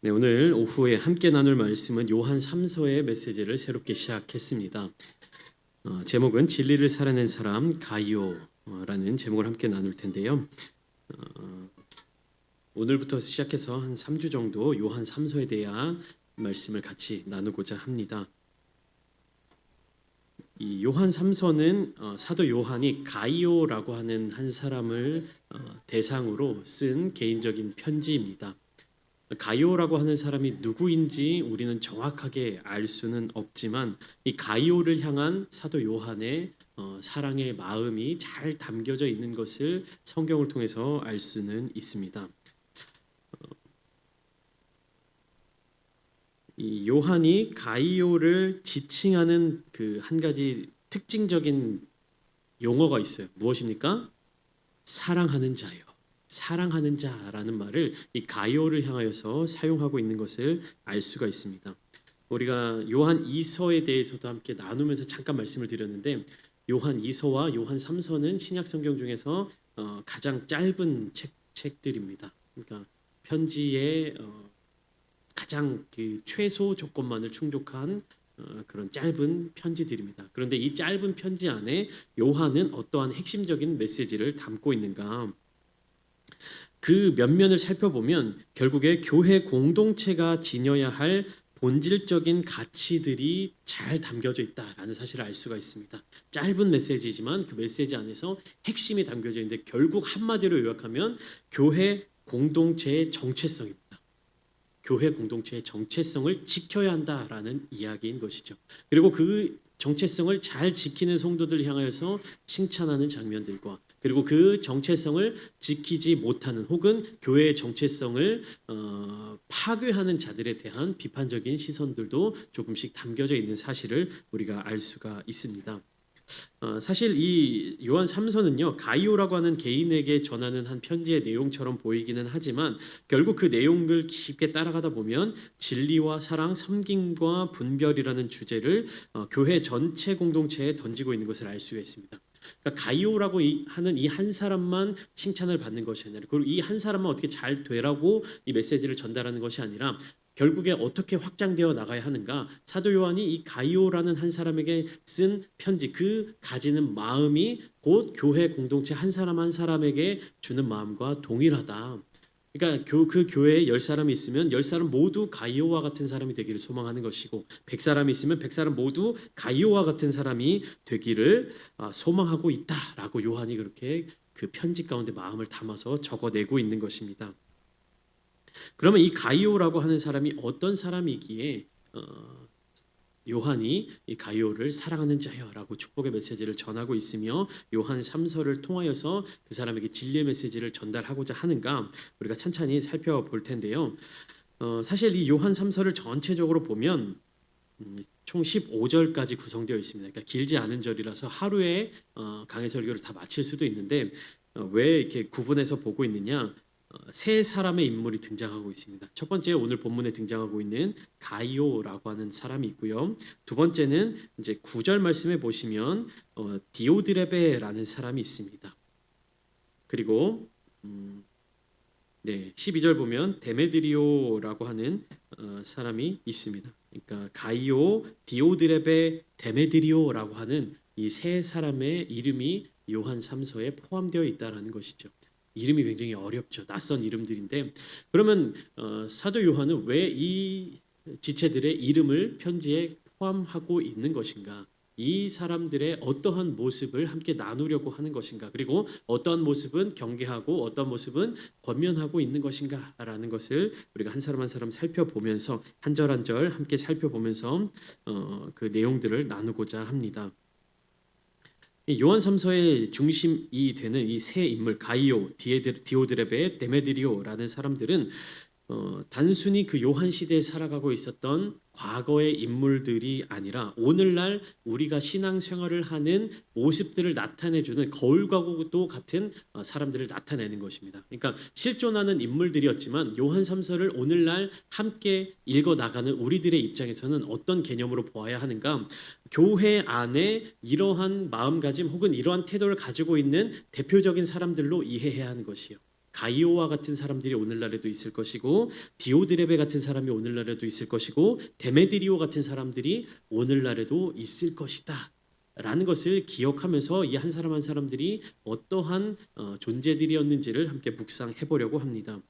네, 오늘 오후에 함께 나눌 말씀은 요한 3서의 메시지를 새롭게 시작했습니다. 제목은 진리를 살아낸 사람 가이오라는 제목을 함께 나눌 텐데요. 오늘부터 시작해서 한 3주 정도 요한 3서에 대한 말씀을 같이 나누고자 합니다. 이 요한 3서는 사도 요한이 가이오라고 하는 한 사람을 대상으로 쓴 개인적인 편지입니다. 가이오라고 하는 사람이 누구인지 우리는 정확하게 알 수는 없지만 이 가이오를 향한 사도 요한의 사랑의 마음이 잘 담겨져 있는 것을 성경을 통해서 알 수는 있습니다. 이 요한이 가이오를 지칭하는 그 한 가지 특징적인 용어가 있어요. 무엇입니까? 사랑하는 자요. 사랑하는 자라는 말을 이 가이오를 향하여서 사용하고 있는 것을 알 수가 있습니다. 우리가 요한 2서에 대해서도 함께 나누면서 잠깐 말씀을 드렸는데 요한 2서와 요한 3서는 신약 성경 중에서 가장 짧은 책들입니다. 그러니까 편지의 가장 그 최소 조건만을 충족한 그런 짧은 편지들입니다. 그런데 이 짧은 편지 안에 요한은 어떠한 핵심적인 메시지를 담고 있는가? 그 면면을 살펴보면 결국에 교회 공동체가 지녀야 할 본질적인 가치들이 잘 담겨져 있다라는 사실을 알 수가 있습니다. 짧은 메시지지만 그 메시지 안에서 핵심이 담겨져 있는데 결국 한마디로 요약하면 교회 공동체의 정체성입니다. 교회 공동체의 정체성을 지켜야 한다라는 이야기인 것이죠. 그리고 그 정체성을 잘 지키는 성도들 향하여서 칭찬하는 장면들과 그리고 그 정체성을 지키지 못하는 혹은 교회의 정체성을 파괴하는 자들에 대한 비판적인 시선들도 조금씩 담겨져 있는 사실을 우리가 알 수가 있습니다. 사실 이 요한 3서는요 가이오라고 하는 개인에게 전하는 한 편지의 내용처럼 보이기는 하지만 결국 그 내용을 깊게 따라가다 보면 진리와 사랑, 섬김과 분별이라는 주제를 교회 전체 공동체에 던지고 있는 것을 알 수가 있습니다. 그러니까 가이오라고 하는 이 한 사람만 칭찬을 받는 것이 아니라 그리고 이 한 사람만 어떻게 잘 되라고 이 메시지를 전달하는 것이 아니라 결국에 어떻게 확장되어 나가야 하는가? 사도 요한이 이 가이오라는 한 사람에게 쓴 편지, 그 가지는 마음이 곧 교회 공동체 한 사람 한 사람에게 주는 마음과 동일하다. 그러니까 그 교회에 10사람이 있으면 10사람 모두 가이오와 같은 사람이 되기를 소망하는 것이고 100사람이 있으면 100사람 모두 가이오와 같은 사람이 되기를 소망하고 있다라고 요한이 그렇게 그 편지 가운데 마음을 담아서 적어내고 있는 것입니다. 그러면 이 가이오라고 하는 사람이 어떤 사람이기에 요한이 이 가이오를 사랑하는 자여라고 축복의 메시지를 전하고 있으며 요한 3서를 통하여서 그 사람에게 진리의 메시지를 전달하고자 하는가 우리가 찬찬히 살펴볼 텐데요. 사실 이 요한 3서를 전체적으로 보면 총 15절까지 구성되어 있습니다. 그러니까 길지 않은 절이라서 하루에 강해 설교를 다 마칠 수도 있는데 왜 이렇게 구분해서 보고 있느냐? 세 사람의 인물이 등장하고 있습니다. 첫 번째 오늘 본문에 등장하고 있는 가이오라고 하는 사람이 있고요. 두 번째는 이제 9절 말씀에 보시면 디오드레베라는 사람이 있습니다. 그리고 12절 보면 데메드리오라고 하는 사람이 있습니다. 그러니까 가이오, 디오드레베, 데메드리오라고 하는 이 세 사람의 이름이 요한 3서에 포함되어 있다라는 것이죠. 이름이 굉장히 어렵죠. 낯선 이름들인데 그러면 사도 요한은 왜 이 지체들의 이름을 편지에 포함하고 있는 것인가? 이 사람들의 어떠한 모습을 함께 나누려고 하는 것인가? 그리고 어떠한 모습은 경계하고 어떠한 모습은 권면하고 있는 것인가라는 것을 우리가 한 사람 한 사람 살펴보면서 한 절 한 절 함께 살펴보면서 그 내용들을 나누고자 합니다. 요한 3서의 중심이 되는 이 세 인물 가이오, 디오드레베, 데메드리오라는 사람들은 단순히 그 요한 시대에 살아가고 있었던 과거의 인물들이 아니라 오늘날 우리가 신앙생활을 하는 모습들을 나타내주는 거울과도 같은 사람들을 나타내는 것입니다. 그러니까 실존하는 인물들이었지만 요한 3서를 오늘날 함께 읽어나가는 우리들의 입장에서는 어떤 개념으로 보아야 하는가? 교회 안에 이러한 마음가짐 혹은 이러한 태도를 가지고 있는 대표적인 사람들로 이해해야 하는 것이요. 가이오와 같은 사람들이 오늘날에도 있을 것이고 디오드레베 같은 사람이 오늘날에도 있을 것이고 데메드리오 같은 사람들이 오늘날에도 있을 것이다 라는 것을 기억하면서 이 한 사람 한 사람들이 어떠한 존재들이었는지를 함께 묵상해 보려고 합니다.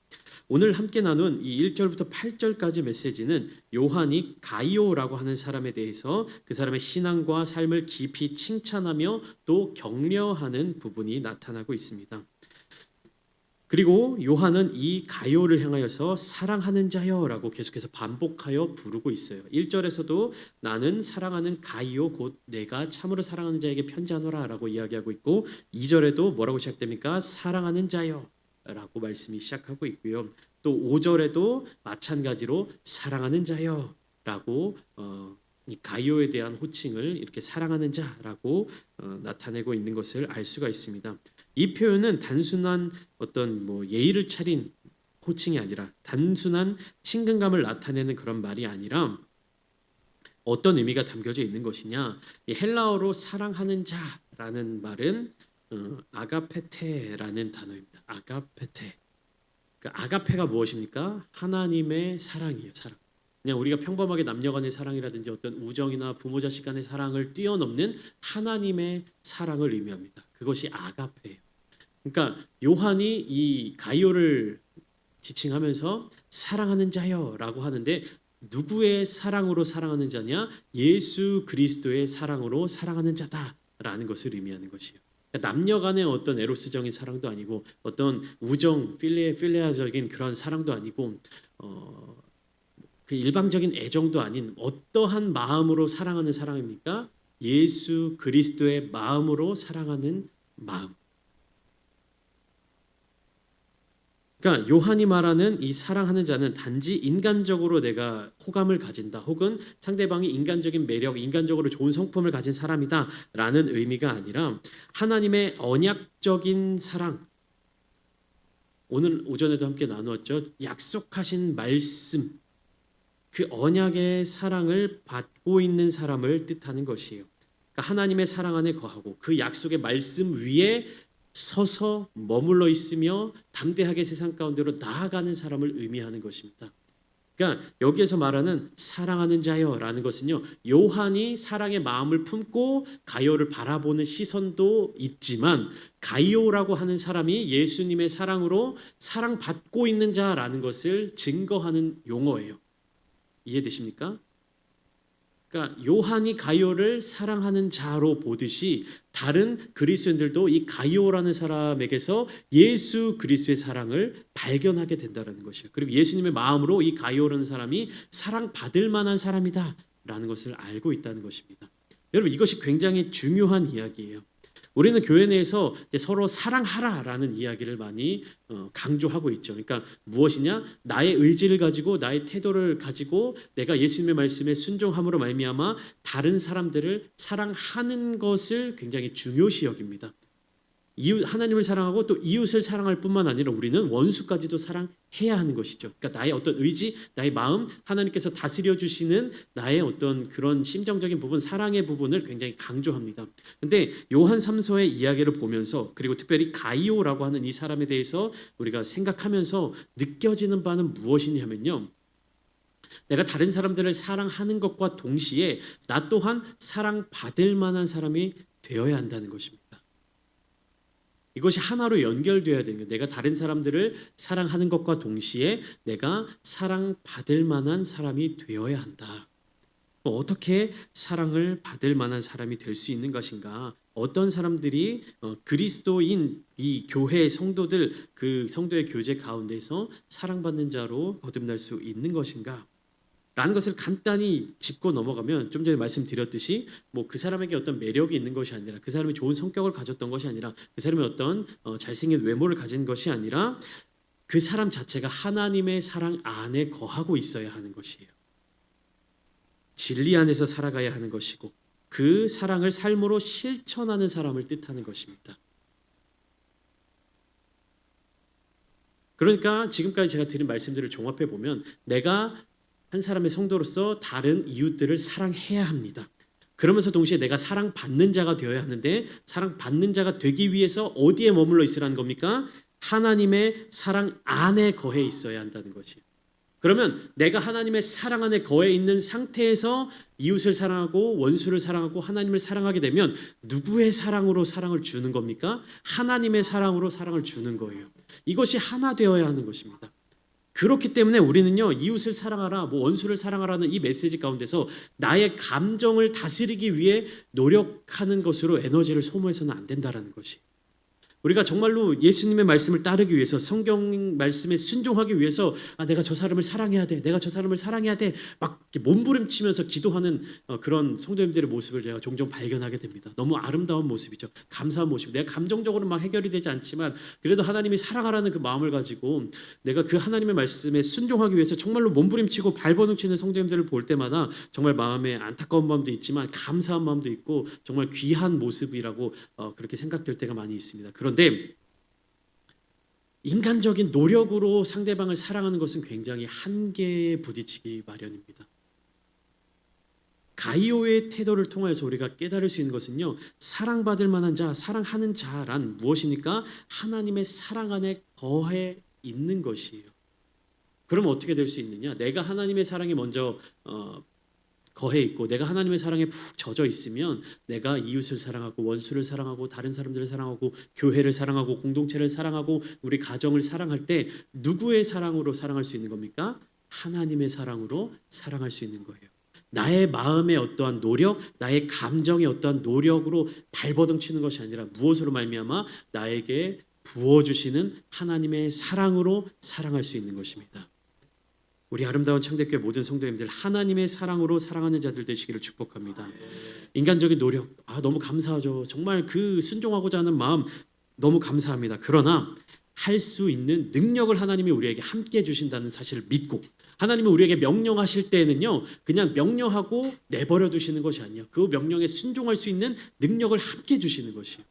오늘 함께 나눈 이 1절부터 8절까지 메시지는 요한이 가이오라고 하는 사람에 대해서 그 사람의 신앙과 삶을 깊이 칭찬하며 또 격려하는 부분이 나타나고 있습니다. 그리고 요한은 이 가이오를 향하여서 사랑하는 자여라고 계속해서 반복하여 부르고 있어요. 1절에서도 나는 사랑하는 가이오 곧 내가 참으로 사랑하는 자에게 편지하노라라고 이야기하고 있고 2절에도 뭐라고 시작됩니까? 사랑하는 자여라고 말씀이 시작하고 있고요. 또 5절에도 마찬가지로 사랑하는 자여라고 이 가이오에 대한 호칭을 이렇게 사랑하는 자라고 나타내고 있는 것을 알 수가 있습니다. 이 표현은 단순한 어떤 예의를 차린 호칭이 아니라 단순한 친근감을 나타내는 그런 말이 아니라 어떤 의미가 담겨져 있는 것이냐? 이 헬라어로 사랑하는 자라는 말은 아가페테라는 단어입니다. 아가페테. 그 아가페가 무엇입니까? 하나님의 사랑이에요. 사랑. 그냥 우리가 평범하게 남녀간의 사랑이라든지 어떤 우정이나 부모 자식 간의 사랑을 뛰어넘는 하나님의 사랑을 의미합니다. 그것이 아가페예요. 그러니까 요한이 이 가이오를 지칭하면서 사랑하는 자여라고 하는데 누구의 사랑으로 사랑하는 자냐? 예수 그리스도의 사랑으로 사랑하는 자다라는 것을 의미하는 것이에요. 그러니까 남녀 간의 어떤 에로스적인 사랑도 아니고 어떤 우정, 필레아적인 그런 사랑도 아니고 그 일방적인 애정도 아닌 어떠한 마음으로 사랑하는 사랑입니까? 예수 그리스도의 마음으로 사랑하는 마음. 그러니까 요한이 말하는 이 사랑하는 자는 단지 인간적으로 내가 호감을 가진다 혹은 상대방이 인간적인 매력, 인간적으로 좋은 성품을 가진 사람이다라는 의미가 아니라 하나님의 언약적인 사랑, 오늘 오전에도 함께 나누었죠. 약속하신 말씀, 그 언약의 사랑을 받고 있는 사람을 뜻하는 것이에요. 그러니까 하나님의 사랑 안에 거하고 그 약속의 말씀 위에 서서 머물러 있으며 담대하게 세상 가운데로 나아가는 사람을 의미하는 것입니다. 그러니까 여기에서 말하는 사랑하는 자여라는 것은요. 요한이 사랑의 마음을 품고 가이오를 바라보는 시선도 있지만 가이오라고 하는 사람이 예수님의 사랑으로 사랑받고 있는 자라는 것을 증거하는 용어예요. 이해되십니까? 그러니까 요한이 가이오를 사랑하는 자로 보듯이 다른 그리스도인들도 이 가이오라는 사람에게서 예수 그리스도의 사랑을 발견하게 된다는 것이에요. 그리고 예수님의 마음으로 이 가이오라는 사람이 사랑받을 만한 사람이다라는 것을 알고 있다는 것입니다. 여러분 이것이 굉장히 중요한 이야기예요. 우리는 교회 내에서 서로 사랑하라라는 이야기를 많이 강조하고 있죠. 그러니까 무엇이냐? 나의 의지를 가지고 나의 태도를 가지고 내가 예수님의 말씀에 순종함으로 말미암아 다른 사람들을 사랑하는 것을 굉장히 중요시 여깁니다. 하나님을 사랑하고 또 이웃을 사랑할 뿐만 아니라 우리는 원수까지도 사랑해야 하는 것이죠. 그러니까 나의 어떤 의지, 나의 마음, 하나님께서 다스려 주시는 나의 어떤 그런 심정적인 부분, 사랑의 부분을 굉장히 강조합니다. 근데 요한 3서의 이야기를 보면서 그리고 특별히 가이오라고 하는 이 사람에 대해서 우리가 생각하면서 느껴지는 바는 무엇이냐면요. 내가 다른 사람들을 사랑하는 것과 동시에 나 또한 사랑받을 만한 사람이 되어야 한다는 것입니다. 이것이 하나로 연결되어야 되는 거예요. 내가 다른 사람들을 사랑하는 것과 동시에 내가 사랑받을 만한 사람이 되어야 한다. 어떻게 사랑을 받을 만한 사람이 될 수 있는 것인가? 어떤 사람들이 그리스도인 이 교회 성도들 그 성도의 교제 가운데서 사랑받는 자로 거듭날 수 있는 것인가? 라는 것을 간단히 짚고 넘어가면 좀 전에 말씀드렸듯이 그 사람에게 어떤 매력이 있는 것이 아니라 그 사람이 좋은 성격을 가졌던 것이 아니라 그 사람이 어떤 잘생긴 외모를 가진 것이 아니라 그 사람 자체가 하나님의 사랑 안에 거하고 있어야 하는 것이에요. 진리 안에서 살아가야 하는 것이고 그 사랑을 삶으로 실천하는 사람을 뜻하는 것입니다. 그러니까 지금까지 제가 드린 말씀들을 종합해 보면 내가 한 사람의 성도로서 다른 이웃들을 사랑해야 합니다. 그러면서 동시에 내가 사랑받는 자가 되어야 하는데 사랑받는 자가 되기 위해서 어디에 머물러 있으라는 겁니까? 하나님의 사랑 안에 거해 있어야 한다는 것이에요. 그러면 내가 하나님의 사랑 안에 거해 있는 상태에서 이웃을 사랑하고 원수를 사랑하고 하나님을 사랑하게 되면 누구의 사랑으로 사랑을 주는 겁니까? 하나님의 사랑으로 사랑을 주는 거예요. 이것이 하나 되어야 하는 것입니다. 그렇기 때문에 우리는요, 이웃을 사랑하라, 원수를 사랑하라는 이 메시지 가운데서 나의 감정을 다스리기 위해 노력하는 것으로 에너지를 소모해서는 안 된다라는 것이. 우리가 정말로 예수님의 말씀을 따르기 위해서 성경 말씀에 순종하기 위해서 내가 저 사람을 사랑해야 돼. 내가 저 사람을 사랑해야 돼. 막 몸부림치면서 기도하는 그런 성도님들의 모습을 제가 종종 발견하게 됩니다. 너무 아름다운 모습이죠. 감사한 모습. 내가 감정적으로 막 해결이 되지 않지만 그래도 하나님이 사랑하라는 그 마음을 가지고 내가 그 하나님의 말씀에 순종하기 위해서 정말로 몸부림치고 발버둥치는 성도님들을 볼 때마다 정말 마음에 안타까운 마음도 있지만 감사한 마음도 있고 정말 귀한 모습이라고 그렇게 생각될 때가 많이 있습니다. 그런데 인간적인 노력으로 상대방을 사랑하는 것은 굉장히 한계에 부딪히기 마련입니다. 가이오의 태도를 통해서 우리가 깨달을 수 있는 것은요, 사랑받을 만한 자, 사랑하는 자란 무엇입니까? 하나님의 사랑 안에 거해 있는 것이에요. 그럼 어떻게 될 수 있느냐? 내가 하나님의 사랑에 먼저 거해 있고 내가 하나님의 사랑에 푹 젖어 있으면 내가 이웃을 사랑하고 원수를 사랑하고 다른 사람들을 사랑하고 교회를 사랑하고 공동체를 사랑하고 우리 가정을 사랑할 때 누구의 사랑으로 사랑할 수 있는 겁니까? 하나님의 사랑으로 사랑할 수 있는 거예요. 나의 마음의 어떠한 노력, 나의 감정의 어떠한 노력으로 발버둥 치는 것이 아니라 무엇으로 말미암아 나에게 부어주시는 하나님의 사랑으로 사랑할 수 있는 것입니다. 우리 아름다운 창대교회 모든 성도님들 하나님의 사랑으로 사랑하는 자들 되시기를 축복합니다. 인간적인 노력 너무 감사하죠. 정말 그 순종하고자 하는 마음 너무 감사합니다. 그러나 할 수 있는 능력을 하나님이 우리에게 함께 주신다는 사실을 믿고 하나님이 우리에게 명령하실 때에는요 그냥 명령하고 내버려 두시는 것이 아니에요. 그 명령에 순종할 수 있는 능력을 함께 주시는 것이에요.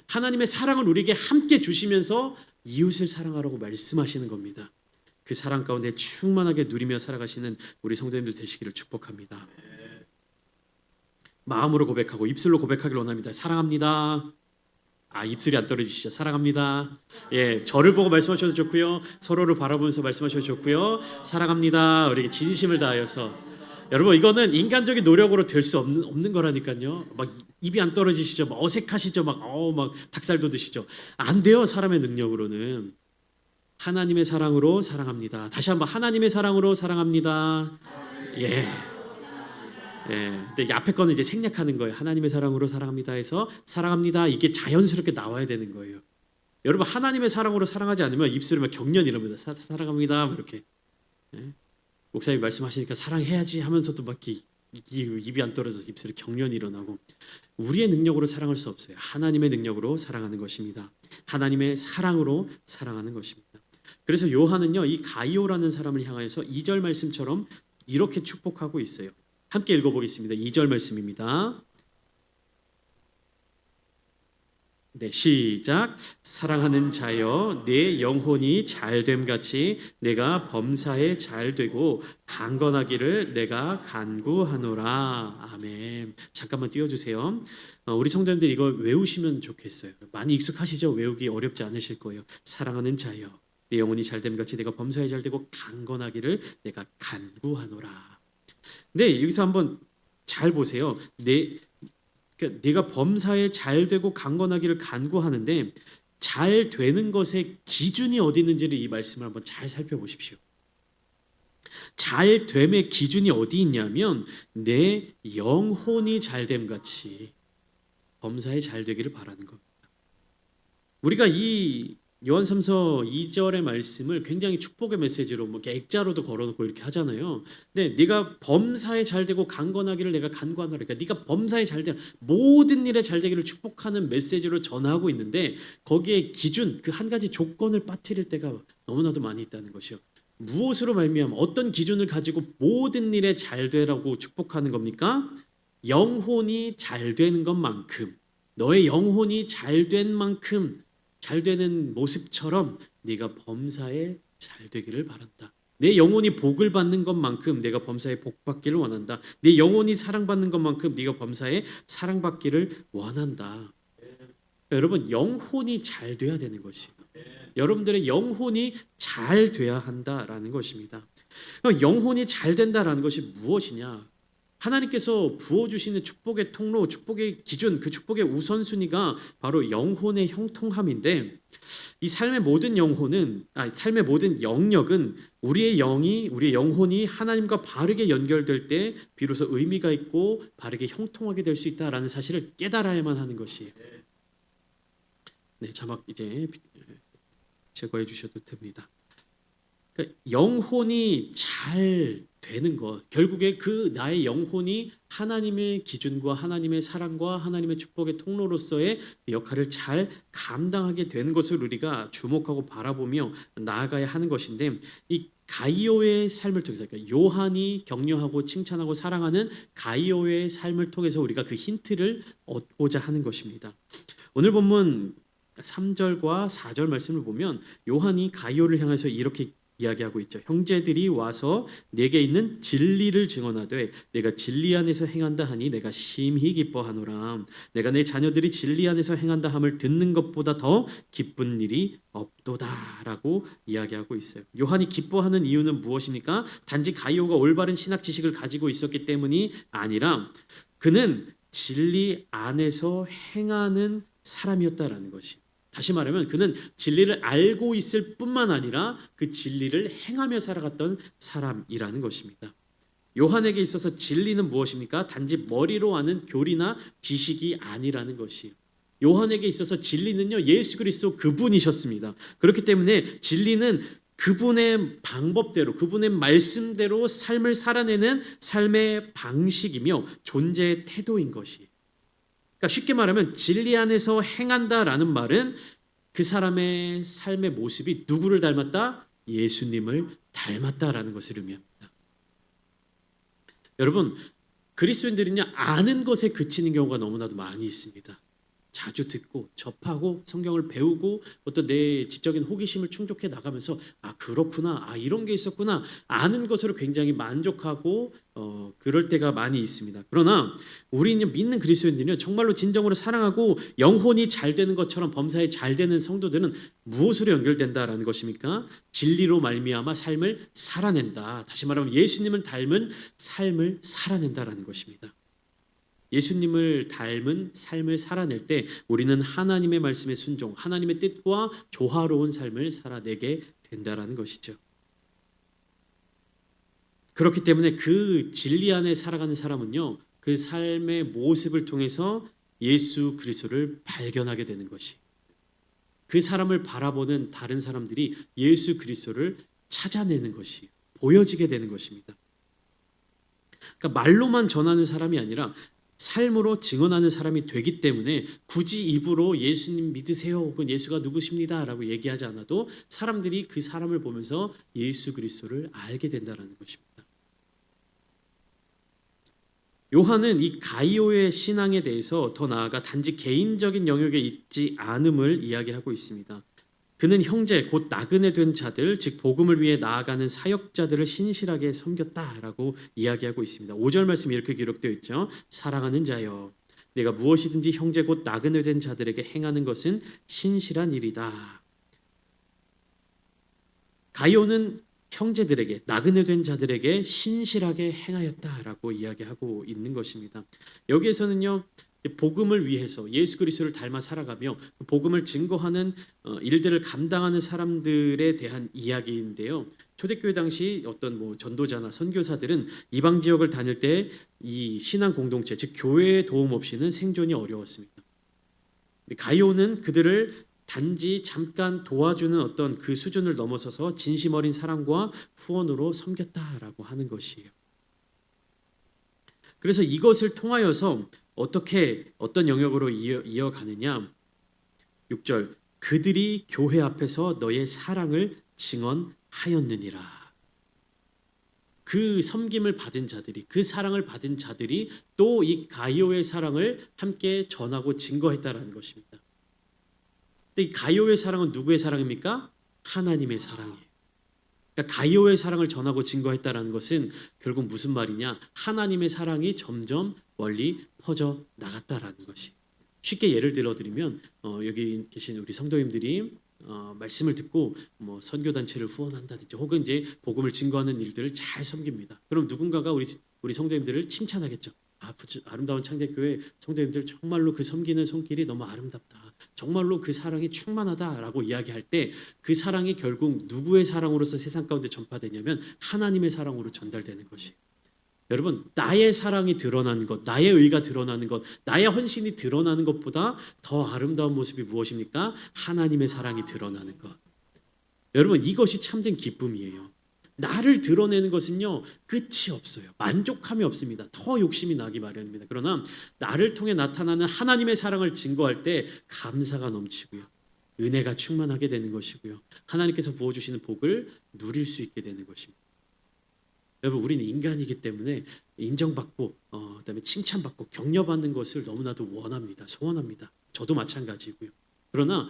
하나님의 사랑을 우리에게 함께 주시면서 이웃을 사랑하라고 말씀하시는 겁니다. 그 사랑 가운데 충만하게 누리며 살아가시는 우리 성도님들 되시기를 축복합니다. 마음으로 고백하고 입술로 고백하기를 원합니다. 사랑합니다. 입술이 안 떨어지시죠? 사랑합니다. 예, 저를 보고 말씀하셔도 좋고요. 서로를 바라보면서 말씀하셔도 좋고요. 사랑합니다. 우리 진심을 다하여서. 여러분 이거는 인간적인 노력으로 될 수 없는 거라니까요. 막 입이 안 떨어지시죠? 막 어색하시죠? 막 닭살 돋으시죠? 안 돼요. 사람의 능력으로는. 하나님의 사랑으로 사랑합니다. 다시 한번 하나님의 사랑으로 사랑합니다. 예. 근데 이 앞에 거는 이제 생략하는 거예요. 하나님의 사랑으로 사랑합니다 해서 사랑합니다. 이게 자연스럽게 나와야 되는 거예요. 여러분 하나님의 사랑으로 사랑하지 않으면 입술을 막 경련 이럽니다. 사랑합니다. 이렇게. 목사님이 말씀하시니까 사랑해야지 하면서도 막 입이 안 떨어져서 입술에 경련이 일어나고 우리의 능력으로 사랑할 수 없어요. 하나님의 능력으로 사랑하는 것입니다. 하나님의 사랑으로 사랑하는 것입니다. 그래서 요한은요 이 가이오라는 사람을 향하여서 2절 말씀처럼 이렇게 축복하고 있어요. 함께 읽어보겠습니다. 2절 말씀입니다. 네, 시작. 사랑하는 자여 내 영혼이 잘됨 같이 내가 범사에 잘되고 강건하기를 내가 간구하노라. 아멘. 잠깐만 띄워주세요. 우리 성도님들 이거 외우시면 좋겠어요. 많이 익숙하시죠? 외우기 어렵지 않으실 거예요. 사랑하는 자여 내 영혼이 잘됨 같이 내가 범사에 잘되고 강건하기를 내가 간구하노라. 네, 여기서 한번 잘 보세요. 내가 범사에 잘되고 강건하기를 간구하는데 잘 되는 것의 기준이 어디 있는지를 이 말씀을 한번 잘 살펴보십시오. 잘 됨의 기준이 어디 있냐면 내 영혼이 잘됨 같이 범사에 잘되기를 바라는 겁니다. 우리가 이 요한삼서 2절의 말씀을 굉장히 축복의 메시지로 액자로도 걸어놓고 이렇게 하잖아요. 근데 네가 범사에 잘되고 강건하기를 내가 간구하노라. 그러니까 네가 범사에 잘되 모든 일에 잘되기를 축복하는 메시지로 전하고 있는데 거기에 기준 그 한 가지 조건을 빠뜨릴 때가 너무나도 많이 있다는 것이요. 무엇으로 말미암아 어떤 기준을 가지고 모든 일에 잘되라고 축복하는 겁니까? 영혼이 잘되는 것만큼 너의 영혼이 잘된 만큼 잘되는 모습처럼 네가 범사에 잘되기를 바란다. 내 영혼이 복을 받는 것만큼 내가 범사에 복받기를 원한다. 내 영혼이 사랑받는 것만큼 네가 범사에 사랑받기를 원한다. 여러분 영혼이 잘 돼야 되는 것이에요. 여러분들의 영혼이 잘 돼야 한다라는 것입니다. 영혼이 잘 된다라는 것이 무엇이냐? 하나님께서 부어주시는 축복의 통로, 축복의 기준, 그 축복의 우선순위가 바로 영혼의 형통함인데, 이 삶의 모든 삶의 모든 영역은 우리의 영혼이 하나님과 바르게 연결될 때 비로소 의미가 있고 바르게 형통하게 될 수 있다라는 사실을 깨달아야만 하는 것이에요. 네, 자막 이제 제거해 주셔도 됩니다. 그러니까 영혼이 잘 되는 것, 결국에 그 나의 영혼이 하나님의 기준과 하나님의 사랑과 하나님의 축복의 통로로서의 역할을 잘 감당하게 되는 것을 우리가 주목하고 바라보며 나아가야 하는 것인데, 이 가이오의 삶을 통해서, 그러니까 요한이 격려하고 칭찬하고 사랑하는 가이오의 삶을 통해서 우리가 그 힌트를 얻고자 하는 것입니다. 오늘 본문 3절과 4절 말씀을 보면 요한이 가이오를 향해서 이렇게 이야기하고 있죠. 형제들이 와서 내게 있는 진리를 증언하되 내가 진리 안에서 행한다 하니 내가 심히 기뻐하노라. 내가 내 자녀들이 진리 안에서 행한다 함을 듣는 것보다 더 기쁜 일이 없도다라고 이야기하고 있어요. 요한이 기뻐하는 이유는 무엇입니까? 단지 가이오가 올바른 신학 지식을 가지고 있었기 때문이 아니라 그는 진리 안에서 행하는 사람이었다라는 것이. 다시 말하면 그는 진리를 알고 있을 뿐만 아니라 그 진리를 행하며 살아갔던 사람이라는 것입니다. 요한에게 있어서 진리는 무엇입니까? 단지 머리로 아는 교리나 지식이 아니라는 것이에요. 요한에게 있어서 진리는요, 예수 그리스도 그분이셨습니다. 그렇기 때문에 진리는 그분의 방법대로, 그분의 말씀대로 삶을 살아내는 삶의 방식이며 존재의 태도인 것이에요. 그러니까 쉽게 말하면 진리 안에서 행한다라는 말은 그 사람의 삶의 모습이 누구를 닮았다? 예수님을 닮았다라는 것을 의미합니다. 여러분, 그리스도인들은요, 아는 것에 그치는 경우가 너무나도 많이 있습니다. 자주 듣고 접하고 성경을 배우고 어떤 내 지적인 호기심을 충족해 나가면서 그렇구나, 이런 게 있었구나, 아는 것으로 굉장히 만족하고 그럴 때가 많이 있습니다. 그러나 우리는 믿는 그리스도인들은 정말로 진정으로 사랑하고 영혼이 잘 되는 것처럼 범사에 잘 되는 성도들은 무엇으로 연결된다라는 것입니까? 진리로 말미암아 삶을 살아낸다. 다시 말하면 예수님을 닮은 삶을 살아낸다라는 것입니다. 예수님을 닮은 삶을 살아낼 때 우리는 하나님의 말씀에 순종, 하나님의 뜻과 조화로운 삶을 살아내게 된다라는 것이죠. 그렇기 때문에 그 진리 안에 살아가는 사람은요, 그 삶의 모습을 통해서 예수 그리스도를 발견하게 되는 것이, 그 사람을 바라보는 다른 사람들이 예수 그리스도를 찾아내는 것이 보여지게 되는 것입니다. 그러니까 말로만 전하는 사람이 아니라 삶으로 증언하는 사람이 되기 때문에 굳이 입으로 예수님 믿으세요 혹은 예수가 누구십니다 라고 얘기하지 않아도 사람들이 그 사람을 보면서 예수 그리스도를 알게 된다는 것입니다. 요한은 이 가이오의 신앙에 대해서 더 나아가 단지 개인적인 영역에 있지 않음을 이야기하고 있습니다. 그는 형제 곧 나그네 된 자들, 즉 복음을 위해 나아가는 사역자들을 신실하게 섬겼다라고 이야기하고 있습니다. 5절 말씀이 이렇게 기록되어 있죠. 사랑하는 자여, 내가 무엇이든지 형제 곧 나그네 된 자들에게 행하는 것은 신실한 일이다. 가이오는 형제들에게, 나그네 된 자들에게 신실하게 행하였다라고 이야기하고 있는 것입니다. 여기에서는요, 복음을 위해서 예수 그리스도를 닮아 살아가며 복음을 증거하는 일들을 감당하는 사람들에 대한 이야기인데요. 초대교회 당시 어떤 전도자나 선교사들은 이방 지역을 다닐 때 이 신앙 공동체, 즉 교회의 도움 없이는 생존이 어려웠습니다. 가이오는 그들을 단지 잠깐 도와주는 어떤 그 수준을 넘어서서 진심 어린 사랑과 후원으로 섬겼다라고 하는 것이에요. 그래서 이것을 통하여서 어떤 영역으로 이어가느냐? 6절, 그들이 교회 앞에서 너의 사랑을 증언하였느니라. 그 섬김을 받은 자들이, 그 사랑을 받은 자들이 또 이 가이오의 사랑을 함께 전하고 증거했다라는 것입니다. 근데 이 가이오의 사랑은 누구의 사랑입니까? 하나님의 사랑이에요. 그러니까 가이오의 사랑을 전하고 증거했다라는 것은 결국 무슨 말이냐? 하나님의 사랑이 점점 멀리 퍼져 나갔다라는 것이. 쉽게 예를 들어드리면 여기 계신 우리 성도님들이 말씀을 듣고 뭐 선교 단체를 후원한다든지 혹은 이제 복음을 증거하는 일들을 잘 섬깁니다. 그럼 누군가가 우리 성도님들을 칭찬하겠죠. 아름다운 창대교회 성도님들 정말로 그 섬기는 손길이 너무 아름답다. 정말로 그 사랑이 충만하다라고 이야기할 때 그 사랑이 결국 누구의 사랑으로서 세상 가운데 전파되냐면 하나님의 사랑으로 전달되는 것이. 여러분, 나의 사랑이 드러나는 것, 나의 의가 드러나는 것, 나의 헌신이 드러나는 것보다 더 아름다운 모습이 무엇입니까? 하나님의 사랑이 드러나는 것. 여러분, 이것이 참된 기쁨이에요. 나를 드러내는 것은요, 끝이 없어요. 만족함이 없습니다. 더 욕심이 나기 마련입니다. 그러나 나를 통해 나타나는 하나님의 사랑을 증거할 때 감사가 넘치고요. 은혜가 충만하게 되는 것이고요. 하나님께서 부어주시는 복을 누릴 수 있게 되는 것입니다. 여러분, 우리는 인간이기 때문에 인정받고 그다음에 칭찬받고 격려받는 것을 너무나도 원합니다. 소원합니다. 저도 마찬가지고요. 그러나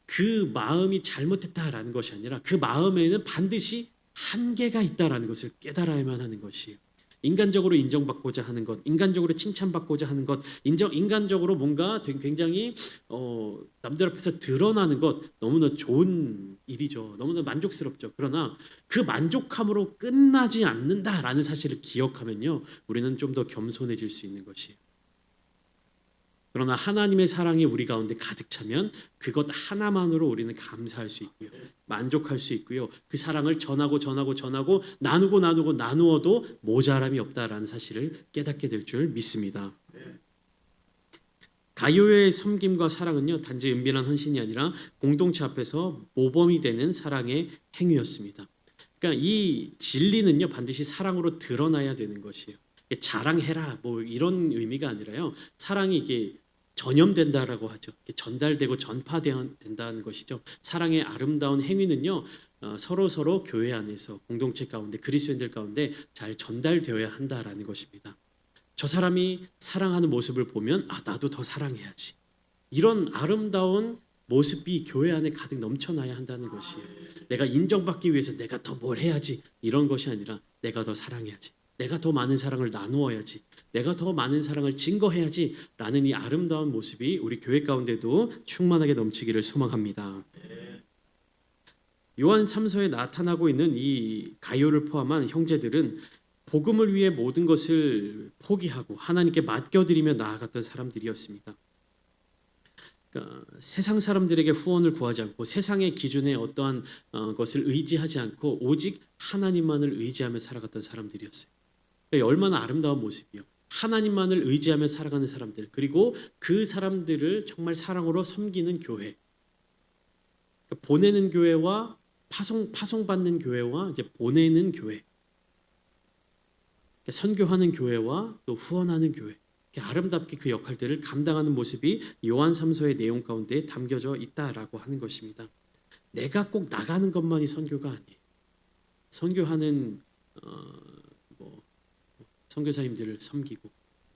그 마음이 잘못됐다라는 것이 아니라 그 마음에는 반드시 한계가 있다라는 것을 깨달아야만 하는 것이에요. 인간적으로 인정받고자 하는 것, 인간적으로 칭찬받고자 하는 것, 인간적으로 뭔가 굉장히 남들 앞에서 드러나는 것 너무나 좋은 일이죠. 너무나 만족스럽죠. 그러나 그 만족함으로 끝나지 않는다라는 사실을 기억하면요, 우리는 좀 더 겸손해질 수 있는 것이에요. 그러나 하나님의 사랑이 우리 가운데 가득 차면 그것 하나만으로 우리는 감사할 수 있고요. 만족할 수 있고요. 그 사랑을 전하고 나누고 나누어도 모자람이 없다라는 사실을 깨닫게 될 줄 믿습니다. 가요의 섬김과 사랑은요, 단지 은밀한 헌신이 아니라 공동체 앞에서 모범이 되는 사랑의 행위였습니다. 그러니까 이 진리는요, 반드시 사랑으로 드러나야 되는 것이에요. 자랑해라 뭐 이런 의미가 아니라요, 사랑이 이게 전염된다라고 하죠. 전달되고 전파된다는 것이죠. 사랑의 아름다운 행위는요, 서로 교회 안에서 공동체 가운데 그리스도인들 가운데 잘 전달되어야 한다라는 것입니다. 저 사람이 사랑하는 모습을 보면 나도 더 사랑해야지. 이런 아름다운 모습이 교회 안에 가득 넘쳐나야 한다는 것이에요. 내가 인정받기 위해서 내가 더 뭘 해야지 이런 것이 아니라 내가 더 사랑해야지. 내가 더 많은 사랑을 나누어야지. 내가 더 많은 사랑을 증거해야지 라는 이 아름다운 모습이 우리 교회 가운데도 충만하게 넘치기를 소망합니다. 요한 3서에 나타나고 있는 이 가요를 포함한 형제들은 복음을 위해 모든 것을 포기하고 하나님께 맡겨드리며 나아갔던 사람들이었습니다. 그러니까 세상 사람들에게 후원을 구하지 않고 세상의 기준에 어떠한 것을 의지하지 않고 오직 하나님만을 의지하며 살아갔던 사람들이었어요. 그러니까 얼마나 아름다운 모습이요. 하나님만을 의지하며 살아가는 사람들, 그리고 그 사람들을 정말 사랑으로 섬기는 교회. 그러니까 보내는 교회와 파송받는 교회와 이제 보내는 교회. 그러니까 선교하는 교회와 또 후원하는 교회. 아름답게 그 역할들을 감당하는 모습이 요한 3서의 내용 가운데 담겨져 있다라고 하는 것입니다. 내가 꼭 나가는 것만이 선교가 아니에요. 선교하는 선교사님들을 섬기고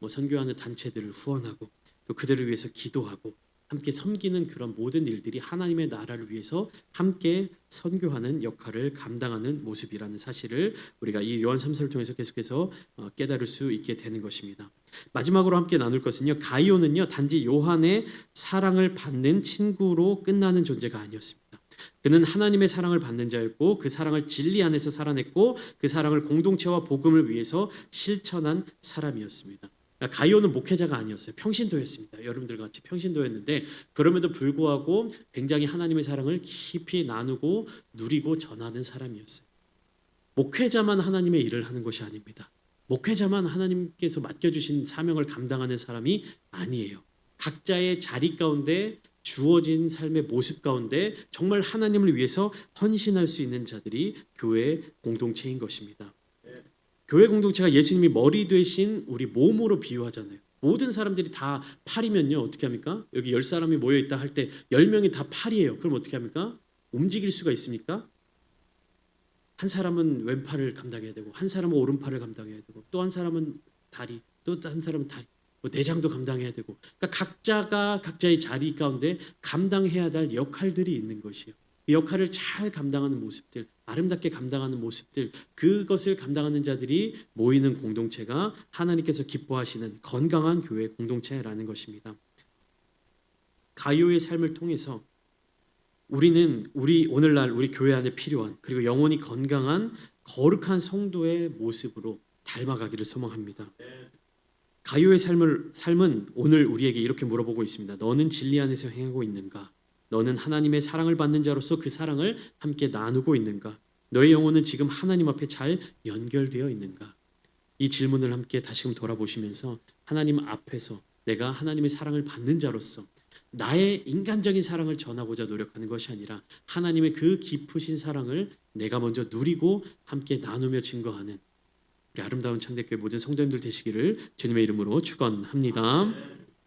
선교하는 단체들을 후원하고 또 그들을 위해서 기도하고 함께 섬기는 그런 모든 일들이 하나님의 나라를 위해서 함께 선교하는 역할을 감당하는 모습이라는 사실을 우리가 이 요한 3서를 통해서 계속해서 깨달을 수 있게 되는 것입니다. 마지막으로 함께 나눌 것은요, 가이오는요 단지 요한의 사랑을 받는 친구로 끝나는 존재가 아니었습니다. 그는 하나님의 사랑을 받는 자였고 그 사랑을 진리 안에서 살아냈고 그 사랑을 공동체와 복음을 위해서 실천한 사람이었습니다. 가이오는 목회자가 아니었어요. 평신도였습니다. 여러분들과 같이 평신도였는데 그럼에도 불구하고 굉장히 하나님의 사랑을 깊이 나누고 누리고 전하는 사람이었어요. 목회자만 하나님의 일을 하는 것이 아닙니다. 목회자만 하나님께서 맡겨주신 사명을 감당하는 사람이 아니에요. 각자의 자리 가운데 주어진 삶의 모습 가운데 정말 하나님을 위해서 헌신할 수 있는 자들이 교회 공동체인 것입니다. 교회 공동체가 예수님이 머리 되신 우리 몸으로 비유하잖아요. 모든 사람들이 다 팔이면요 어떻게 합니까? 여기 10사람이 모여있다 할 때 10명이 다 팔이에요. 그럼 어떻게 합니까? 움직일 수가 있습니까? 한 사람은 왼팔을 감당해야 되고 한 사람은 오른팔을 감당해야 되고 또 한 사람은 다리, 또 한 사람은 다리, 내장도 감당해야 되고, 그러니까 각자가 각자의 자리 가운데 감당해야 할 역할들이 있는 것이에요. 그 역할을 잘 감당하는 모습들, 아름답게 감당하는 모습들, 그것을 감당하는 자들이 모이는 공동체가 하나님께서 기뻐하시는 건강한 교회 공동체라는 것입니다. 가요의 삶을 통해서 우리 오늘날 우리 교회 안에 필요한 그리고 영혼이 건강한 거룩한 성도의 모습으로 닮아가기를 소망합니다. 가요의 삶은 오늘 우리에게 이렇게 물어보고 있습니다. 너는 진리 안에서 행하고 있는가? 너는 하나님의 사랑을 받는 자로서 그 사랑을 함께 나누고 있는가? 너의 영혼은 지금 하나님 앞에 잘 연결되어 있는가? 이 질문을 함께 다시금 돌아보시면서 하나님 앞에서 내가 하나님의 사랑을 받는 자로서 나의 인간적인 사랑을 전하고자 노력하는 것이 아니라 하나님의 그 깊으신 사랑을 내가 먼저 누리고 함께 나누며 증거하는 우리 아름다운 창대교회 모든 성도님들 되시기를 주님의 이름으로 축원합니다.